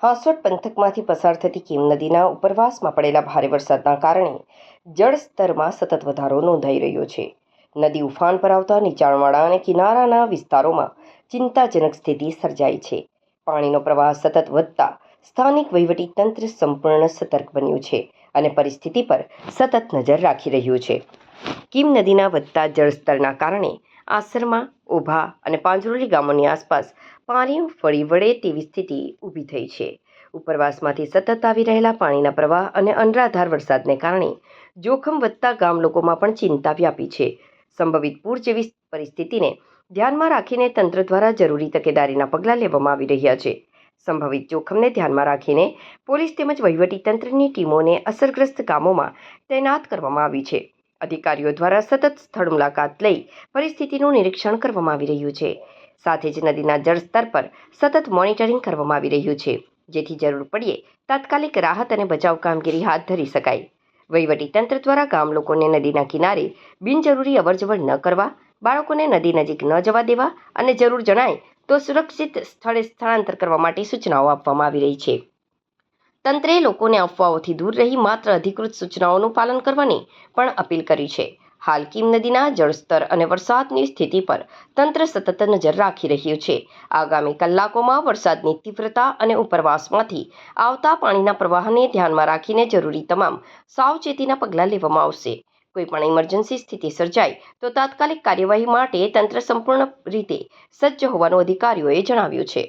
હાંસોટ પંથકમાંથી પસાર થતી કીમ નદીના ઉપરવાસમાં પડેલા ભારે વરસાદના કારણે જળસ્તરમાં સતત વધારો નોંધાઈ રહ્યો છે. નદી ઉફાન પર આવતા નીચાણવાળા અને કિનારાના વિસ્તારોમાં ચિંતાજનક સ્થિતિ સર્જાઈ છે. પાણીનો પ્રવાહ સતત વધતા સ્થાનિક વહીવટીતંત્ર સંપૂર્ણ સતર્ક બન્યું છે અને પરિસ્થિતિ પર સતત નજર રાખી રહ્યું છે. કીમ નદીના વધતા જળસ્તરના કારણે આસરમા, ઓભા અને પાંજરોલી ગામોની આસપાસ પાણી ફરી વળે તેવી સ્થિતિ ઊભી થઈ છે. ઉપરવાસમાંથી સતત આવી રહેલા પાણીના પ્રવાહ અને અનરાધાર વરસાદને કારણે જોખમ વધતા ગામ લોકોમાં પણ ચિંતા વ્યાપી છે. સંભવિત પૂર જેવી પરિસ્થિતિને ધ્યાનમાં રાખીને તંત્ર દ્વારા જરૂરી તકેદારીના પગલાં લેવામાં આવી રહ્યા છે. સંભવિત જોખમને ધ્યાનમાં રાખીને પોલીસ તેમજ વહીવટીતંત્રની ટીમોને અસરગ્રસ્ત ગામોમાં તૈનાત કરવામાં આવી છે. અધિકારીઓ દ્વારા સતત સ્થળ મુલાકાત લઈ પરિસ્થિતિનું નિરીક્ષણ કરવામાં આવી રહ્યું છે. સાથે જ નદીના જળસ્તર પર સતત મોનિટરિંગ કરવામાં આવી રહ્યું છે, જેથી જરૂર પડ્યે તાત્કાલિક રાહત અને બચાવ કામગીરી હાથ ધરી શકાય. વહીવટીતંત્ર દ્વારા ગામ લોકોને નદીના કિનારે બિનજરૂરી અવરજવર ન કરવા, બાળકોને નદી નજીક ન જવા દેવા અને જરૂર જણાય તો સુરક્ષિત સ્થળે સ્થળાંતર કરવા માટે સૂચનાઓ આપવામાં આવી રહી છે. તંત્રે લોકોને અફવાઓથી દૂર રહી માત્ર અધિકૃત સૂચનાઓનું પાલન કરવાની પણ અપીલ કરી છે. હાલ કીમ નદીના જળસ્તર અને વરસાદની સ્થિતિ પર તંત્ર સતત નજર રાખી રહ્યું છે. આગામી કલાકોમાં વરસાદની તીવ્રતા અને ઉપરવાસમાંથી આવતા પાણીના પ્રવાહને ધ્યાનમાં રાખીને જરૂરી તમામ સાવચેતીના પગલાં લેવામાં આવશે. કોઈપણ ઇમરજન્સી સ્થિતિ સર્જાય તો તાત્કાલિક કાર્યવાહી માટે તંત્ર સંપૂર્ણ રીતે સજ્જ હોવાનું અધિકારીઓએ જણાવ્યું છે.